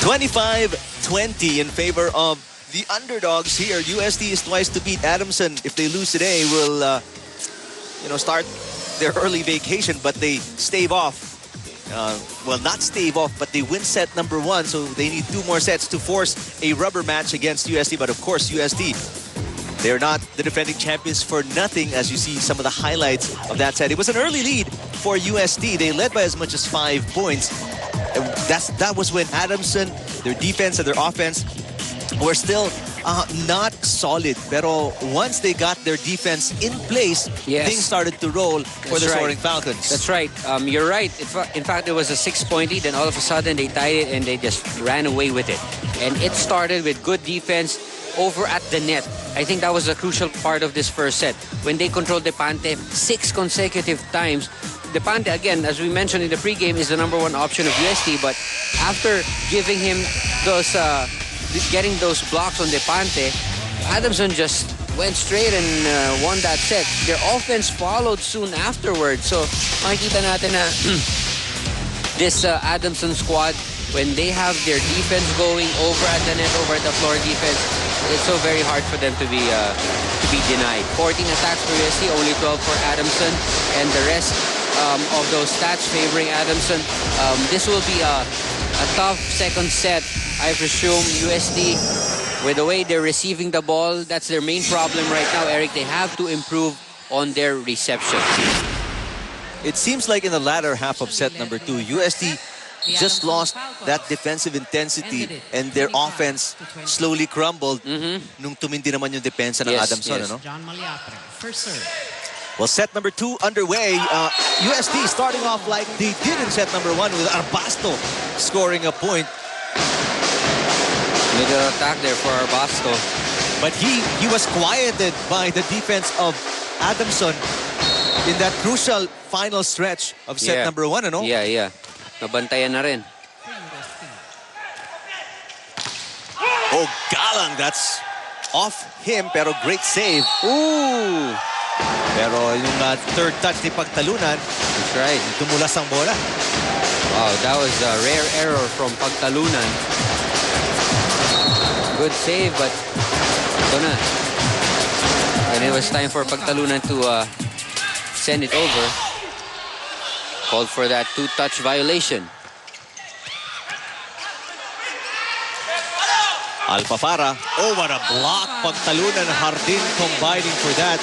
25-20 in favor of the underdogs here. UST is twice to beat. Adamson, if they lose today, will start their early vacation, but they stave off. Well, not stave off, but they win set number 1, so they need 2 more sets to force a rubber match against UST. But of course, UST, they're not the defending champions for nothing, as you see some of the highlights of that set. It was an early lead for UST. They led by as much as 5 points. And that was when Adamson, their defense and their offense were still not solid. Pero once they got their defense in place, things started to roll for the Soaring Falcons. That's right. You're right. In fact, it was a 6-point lead, and all of a sudden they tied it and they just ran away with it. And it started with good defense over at the net. I think that was a crucial part of this first set. When they controlled Depante 6 consecutive times. Depante, again, as we mentioned in the pregame, is the #1 option of UST. But after giving him those, getting those blocks on Depante, Adamson just went straight and won that set. Their offense followed soon afterwards. So makikita natin na this Adamson squad, when they have their defense going over at the net, over at the floor defense, it's so very hard for them to be denied. 14 attacks for UST, only 12 for Adamson, and the rest of those stats favoring Adamson. This will be a tough second set, I presume. UST, with the way they're receiving the ball, that's their main problem right now, Eric. They have to improve on their reception. It seems like in the latter half of set number 2, UST just lost that defensive intensity and their offense slowly crumbled nung tumindi naman yung depensa ng Adamson. Ano? Well, set number 2 underway. UST starting off like they did in set number 1 with Arbasto scoring a point. Middle attack there for Arbasto. But he was quieted by the defense of Adamson in that crucial final stretch of set number 1, ano? Yeah. Nabantayan na rin. Oh, Galang, that's off him, pero great save. Ooh! Pero yung third touch ni Pagtalunan, that's right, tumulas ang bola. Wow, that was a rare error from Pagtalunan. Good save, but ito na. And it was time for Pagtalunan to send it over. Called for that 2-touch violation. Alpafara. Oh, what a block. Pagtalunan, Hardin combining for that.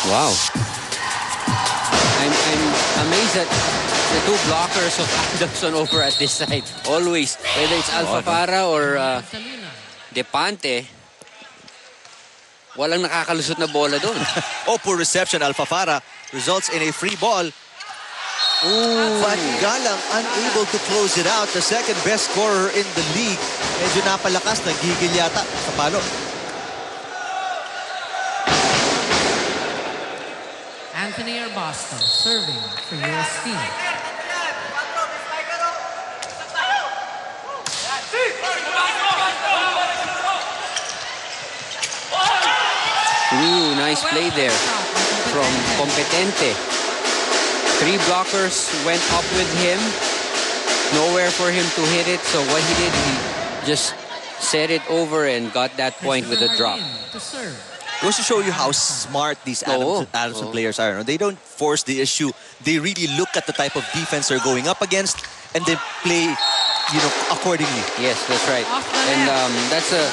Wow. I'm amazed at the 2 blockers of Adamson over at this side. Always. Whether it's Alpafara or Depante, walang nakakalusot na bola doon. Oh, poor reception. Alpafara results in a free ball. But Galang unable to close it out. The second best scorer in the league. Medyo napalakas, nagigil yata sa palo. Anthony Arbasto serving for UST. Ooh, nice play there from Competente. 3 blockers went up with him. Nowhere for him to hit it. So what he did, he just set it over and got that point with a drop. Goes to show you how smart these Adamson players are. No? They don't force the issue. They really look at the type of defense they're going up against and then play, accordingly. Yes, that's right. And that's a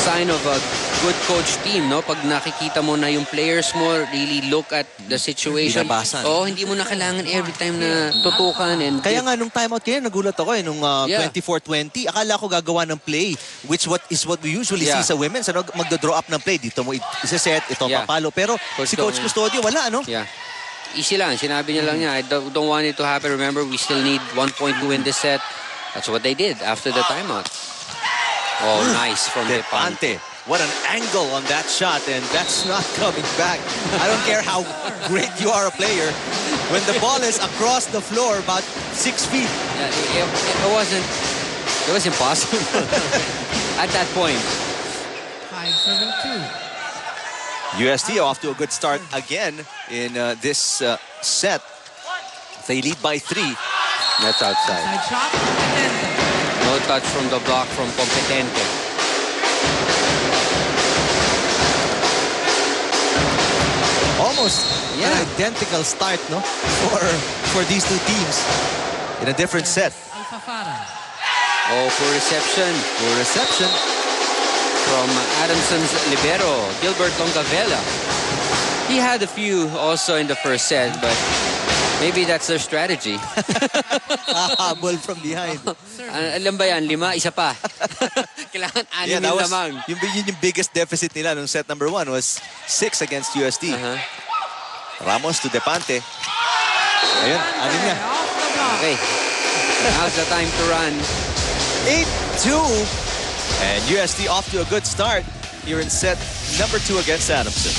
sign of a good coach team, no? Pag nakikita mo na yung players mo really look at the situation. Hindi mo na kailangan every time na tutukan. And kaya nga nung timeout kayo, nagulat ako nung 24-20, akala ko gagawa ng play, which is what we usually see sa women's. Magdo-draw up ng play. Dito mo isa-set, ito papalo. Pero si Coach Custodio, wala, ano? Yeah. Easy lang. Sinabi niya lang niya, I don't want it to happen. Remember, we still need 1 point to win this set. That's what they did after the timeout. Oh, nice from Depante. What an angle on that shot, and that's not coming back. I don't care how great you are a player. When the ball is across the floor about 6 feet. Yeah, it was impossible at that point. 5-7-2. UST off to a good start again in this set. They lead by 3. That's outside. Side shot, Competente. No touch from the block from Competente. Almost an identical start, no? For these two teams in a different set. Alfafara. Oh, poor reception. Poor reception. From Adamson's libero, Gilbert Longavela. He had a few also in the first set, but maybe that's their strategy. Habol from behind. Alam ba yan? 5, isa pa. Kailangan 6 that was, lamang. yung biggest deficit nila nung set number 1 was 6 against UST. Ramos to Depante. Ayun, anin niya. Okay. Now's the time to run. 8-2. And UST off to a good start here in set number 2 against Adamson.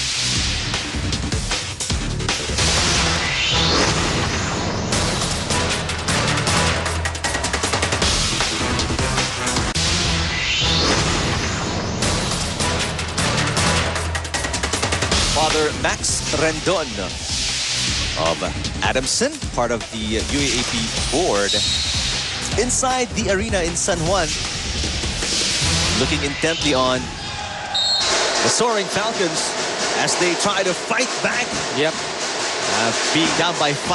Father Max Rendon of Adamson, part of the UAAP board, inside the arena in San Juan, looking intently on the soaring Falcons as they try to fight back. Yep. Being down by 5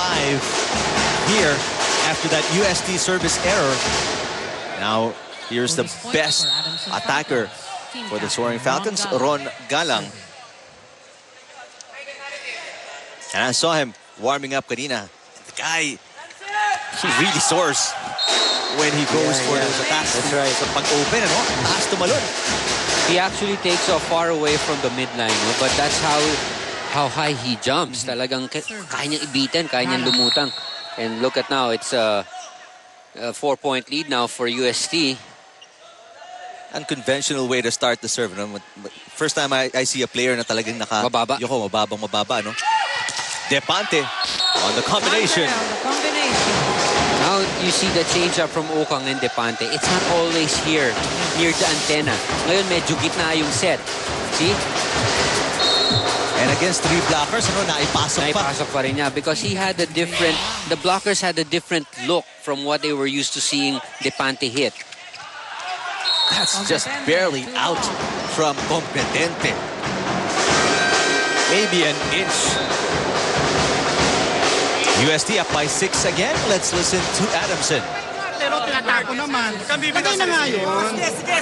here after that UST service error. Now, here's the best attacker for the soaring Falcons, Ron Galang. And I saw him warming up kanina. The guy, he really soars when he goes for those attacks. That's right. So pag-open, ano? Taas tumalon. He actually takes off far away from the midline, no? But that's how high he jumps. Talagang kaya niyang ibitin, kaya niyang lumutang. And look at now, it's a 4-point lead now for UST. Unconventional way to start the serve. No? First time I see a player na talagang Mababa. mababa, no? Depante on the combination. Now you see the change up from Okang and Depante. It's not always here, near the antenna. Ngayon medyo gitna yung set. See? And against 3 blockers, ano, Naipasok pa rin niya because the blockers had a different look from what they were used to seeing Depante hit. That's just barely out from Competente. Maybe an inch. UST up by 6 again. Let's listen to Adamson. Pero tinatapo naman. Pagay na nga yun. Sige.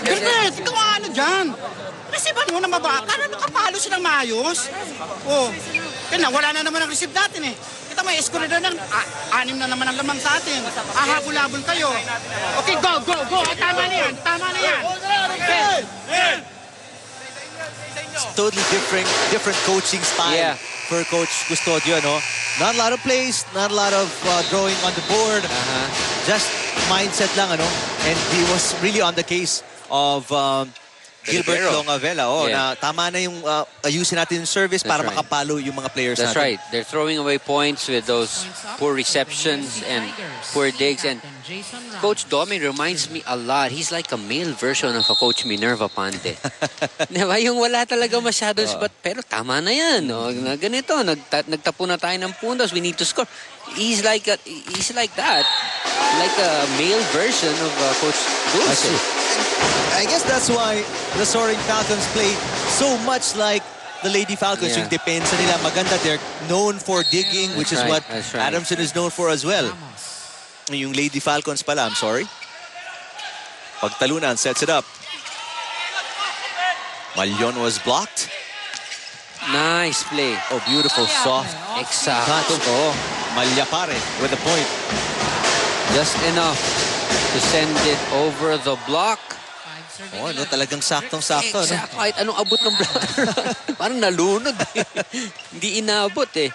Gernet, ikaw ano dyan? Resiban mo na mababa. Para nakapalo silang maayos. Oh, kaya wala na naman ang receive natin eh. Kita may eskorida ng 6 na naman ang lamang sa atin. Ahabol-habol kayo. Okay, go. Tama na yan. It's totally different coaching style for Coach Custodio, no? Not a lot of plays, not a lot of drawing on the board. Just mindset lang, ano? And he was really on the case of Gilbert Longavela. Na tama na yung ayusin natin yung service para makapalo yung mga players natin. That's right. They're throwing away points with those poor receptions and poor digs. And Coach Domi reminds me a lot. He's like a male version of a Coach Minerva Pante. Diba? Yung wala talaga masyadong spot. Pero tama na yan. No? Ganito. Nagtapo na tayo ng puntos. We need to score. He's like that. Like a male version of Coach Dulce. I guess that's why the Soaring Falcons play so much like the Lady Falcons. Yung depensa nila maganda. They're known for digging, which is what Adamson is known for as well. Yung Lady Falcons pala, I'm sorry. Pagtalunan sets it up. Malion was blocked. Nice play. Oh, beautiful, soft. Exacto. Oh, Malyapare with the point. Just enough to send it over the block. Oh, no, talagang saktong-sakto. Exacto. Kahit anong abot ng blocker. Parang nalunod. Hindi inabot eh.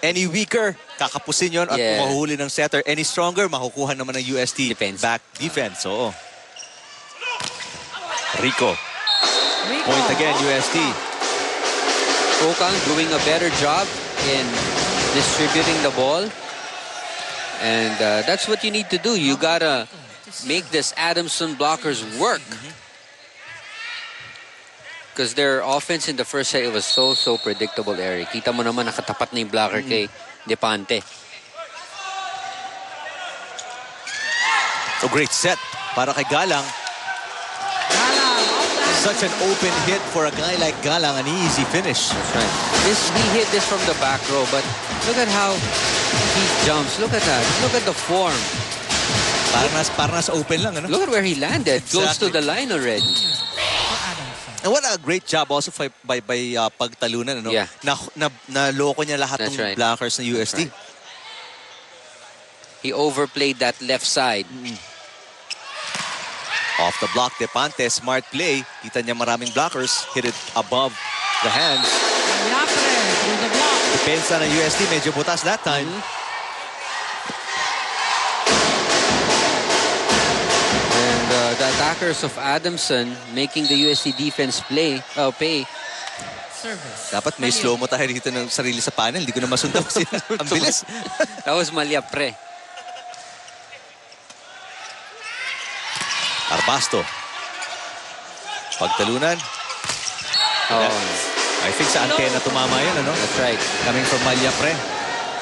Any weaker, kakapusin yon at mahuhuli ng setter. Any stronger, makukuha naman ng UST back defense. Oo. Rico. Point again, UST. Okang doing a better job in distributing the ball. And that's what you need to do. You gotta make this Adamson blockers work. Because their offense in the first set, it was so predictable, Eric. Kita mo naman nakatapat na yung blocker kay Depante. A great set para kay Galang. Galang. Such an open hit for a guy like Galang, an easy finish. That's right. He hit this from the back row, but look at how he jumps. Look at that. Look at the form. Parang nas open lang, ano? Look at where he landed. Close to the line already. For Adamson. And what a great job also by pagtalunan, ano? Yeah. Naloko niya lahat That's ng right. blockers ng UST. Right. He overplayed that left side. Off the block, Depante, smart play. Kita niya maraming blockers. Hit it above the hands. Yapre through the block. Depensa ng UST, medyo butas that time. And the attackers of Adamson making the UST defense pay. Service. Dapat may slow mo tayo dito ng sarili sa panel. Hindi ko na masundan kasi ang bilis. That was Malyapre. Arbasto. Pagtalunan. Oh, I think sa antena tumama yun, ano? that's right. Coming from Malyapre.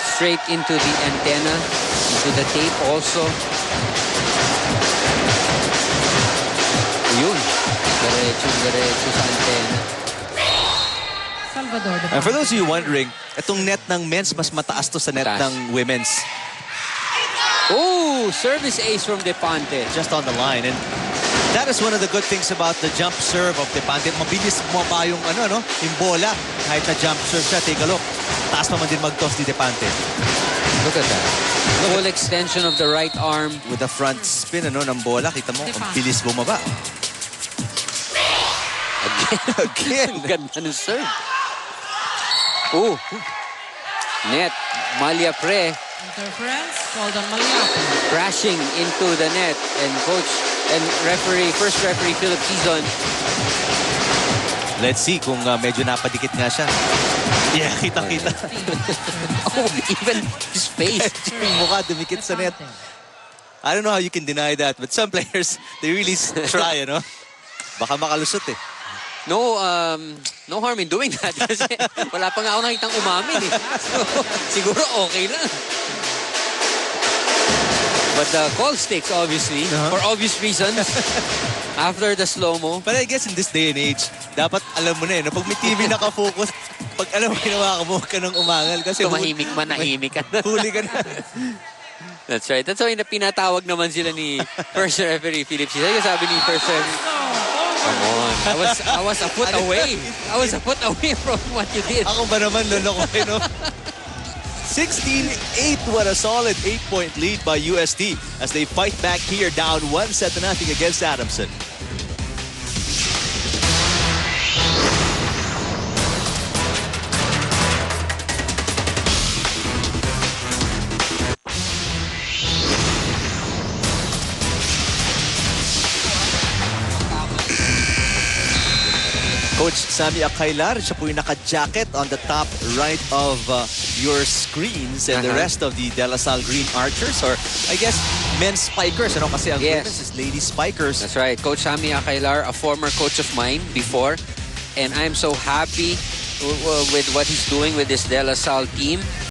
Straight into the antenna, into the tape also. Yun. Diretso sa antena. Salvador. And for those of you wondering, itong net ng men's mas mataas to sa net Mataas. ng women's. Oh, service ace from Depante. Just on the line. And that is one of the good things about the jump serve of Depante. Mabilis bumaba yung yung bola. Kahit na jump serve siya, take a look. Taas naman din mag-toss ni Depante. Look at that. Full extension of the right arm. With the front spin ng bola, kita mo, ang Depante. bilis bumaba. Again. Ang ganda ng serve. Oh. Net. Malyapre Interference called on Malyapre. crashing into the net. And coach and referee, first referee, Philip Quizon. Let's see kung medyo napadikit nga siya. Yeah, kita-kita. Oh, even his face. Yung mukha dumikit sa net. I don't know how you can deny that, but some players, they really try, Baka makalusot eh. No harm in doing that kasi wala pa nga ako nakitang umamin eh. So, siguro okay lang. But the call sticks obviously, for obvious reasons. After the slow-mo. But I guess in this day and age, dapat alam mo na pag may TV nakafocus, pag alam mo ginawa ka mo, huwag ka nang umangal. Kasi Tumahimik man, nahimik ka na. huli ka na. That's right. That's why pinatawag naman sila ni first referee Philip Quizon. Kasi sabi ni first referee, come on. I was a foot away. I was a foot away from what you did. Ako ba naman, lolo ko, 16-8, what a solid 8-point lead by UST as they fight back here down 1-0 against Adamson. Coach Sammy Akailar, siya po yung naka-jacket on the top right of your screens and the rest of the De La Salle Green Archers, or I guess men's spikers, kasi ang women's is lady spikers. That's right. Coach Sammy Akailar, a former coach of mine before, and I'm so happy with what he's doing with this De La Salle team.